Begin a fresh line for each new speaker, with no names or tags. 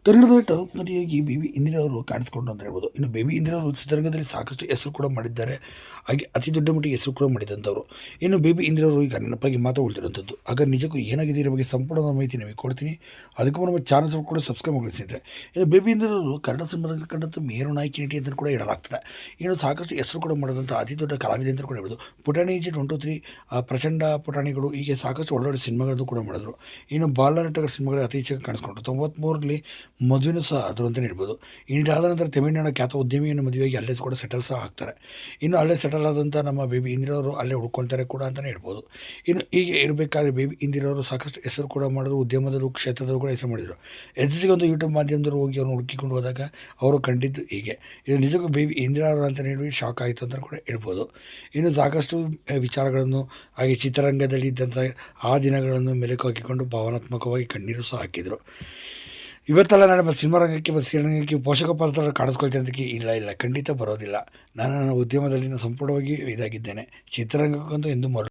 ಕನ್ನಡದ top ನಟಿಯಾಗಿ baby Indira ಅವರು ಕಾಣಿಸ್ಕೊಂಡು ಅಂತ ಹೇಳ್ಬೋದು. ಇನ್ನು ಬೇಬಿ ಇಂದಿರಾ ಅವರು ಚಿತ್ರರಂಗದಲ್ಲಿ ಸಾಕಷ್ಟು ಹೆಸರು ಕೂಡ ಮಾಡಿದ್ದಾರೆ, ಹಾಗೆ ಅತಿ ದೊಡ್ಡ ಮಟ್ಟಿಗೆ ಹೆಸರು ಕೂಡ ಮಾಡಿದಂಥವ್ರು. ಇನ್ನು ಬೇಬಿ ಇಂದಿರಾ ಅವರು ಈಗ ನೆನಪಾಗಿ ಮಾತ್ರ ಉಳಿದಿರುವಂಥದ್ದು. ಆಗ ನಿಜಕ್ಕೂ ಏನಾಗಿದೆ ಇದರ ಬಗ್ಗೆ ಸಂಪೂರ್ಣ ಮಾಹಿತಿ ನಿಮಗೆ ಕೊಡ್ತೀನಿ. ಅದಕ್ಕೂ ನಮ್ಮ ಚಾನಲ್ಸ್ ಕೂಡ ಸಬ್ಸ್ಕ್ರೈಬ್ ಮಾಡಿಸಿದ್ರೆ. ಇನ್ನು ಬೇಬಿ ಇಂದಿರಾ ಅವರು ಕನ್ನಡ ಸಿನಿಮಾದಲ್ಲಿ ಕಂಡಂಥ ಮೇರು ನಾಯಕಿ ನಟಿ ಅಂತ ಕೂಡ ಹೇಳಲಾಗ್ತದೆ. ಇನ್ನು ಸಾಕಷ್ಟು ಹೆಸರು ಕೂಡ ಮಾಡಿದಂಥ ಅತಿ ದೊಡ್ಡ ಕಲಾವಿದೆ ಅಂತ ಕೂಡ ಹೇಳ್ಬೋದು. ಪುಟಾಣಿ ಜಿ 123, ಪ್ರಚಂಡ ಪುಟಾಣಿಗಳು, ಹೀಗೆ ಸಾಕಷ್ಟು ಒಳ್ಳೊಳ್ಳೆ ಸಿನಿಮಾಗಳನ್ನು ಕೂಡ ಮಾಡಿದ್ರು. ಇನ್ನು ಬಾಲನಟಗಳ ಸಿನಿಮಾಗಳು ಅತಿ ಹೆಚ್ಚಾಗಿ ಕಾಣಿಸ್ಕೊಂಡ್ರು. 93ರಲ್ಲಿ ಮದುವೆನೂ ಸಹ ಆದರು ಅಂತಲೇ ಹೇಳ್ಬೋದು. ಇದಾದ ನಂತರ ತಮಿಳುನಾಡು ಖ್ಯಾತ ಉದ್ಯಮಿಯನ್ನು ಮದುವೆಯಾಗಿ ಅಲ್ಲೇ ಕೂಡ ಸೆಟಲ್ ಸಹ ಆಗ್ತಾರೆ. ಇನ್ನು ಅಲ್ಲೇ ಸೆಟಲ್ ಆದಂಥ ನಮ್ಮ ಬೇಬಿ ಇಂದಿರಾ ಅವರು ಅಲ್ಲೇ ಉಳ್ಕೊಳ್ತಾರೆ ಕೂಡ ಅಂತಲೇ ಹೇಳ್ಬೋದು. ಇನ್ನು ಹೀಗೆ ಇರಬೇಕಾದ್ರೆ ಬೇಬಿ ಇಂದಿರಾ ಅವರು ಸಾಕಷ್ಟು ಹೆಸರು ಕೂಡ ಮಾಡಿದ್ರು, ಉದ್ಯಮದಲ್ಲೂ ಕ್ಷೇತ್ರದಲ್ಲೂ ಕೂಡ ಹೆಸರು ಮಾಡಿದರು. ಇತ್ತೀಚೆಗೆ ಒಂದು ಯೂಟ್ಯೂಬ್ ಮಾಧ್ಯಮದವರು ಹೋಗಿ ಅವ್ರನ್ನ ಹುಡುಕಿಕೊಂಡು ಹೋದಾಗ ಅವರು ಕಂಡಿದ್ದು ಹೀಗೆ. ಇದು ನಿಜಕ್ಕೂ ಬೇಬಿ ಇಂದಿರಾ ಅವರು ಅಂತ ಹೇಳಿ ಶಾಕ್ ಆಯಿತು ಅಂತ ಕೂಡ ಹೇಳ್ಬೋದು. ಇನ್ನು ಸಾಕಷ್ಟು ವಿಚಾರಗಳನ್ನು, ಹಾಗೆ ಚಿತ್ರರಂಗದಲ್ಲಿ ಇದ್ದಂಥ ಆ ದಿನಗಳನ್ನು ಮೆಲುಕು ಹಾಕಿಕೊಂಡು ಭಾವನಾತ್ಮಕವಾಗಿ ಕಣ್ಣೀರು ಸಹ ಹಾಕಿದರು. ಇವತ್ತೆಲ್ಲ ನಾನು ಸಿನಿಮಾ ರಂಗಕ್ಕೆ ಶ್ರೀರಂಗಕ್ಕೆ ಪೋಷಕ ಪಾತ್ರ ಕಾಣಿಸ್ಕೊಳ್ತೀನಿ ಅದಕ್ಕೆ ಇಲ್ಲ ಖಂಡಿತ ಬರೋದಿಲ್ಲ. ನಾನು ನನ್ನ ಉದ್ಯಮದಲ್ಲಿ ಸಂಪೂರ್ಣವಾಗಿ ಇದಾಗಿದ್ದೇನೆ. ಚಿತ್ರರಂಗಕ್ಕಂತೂ ಎಂದು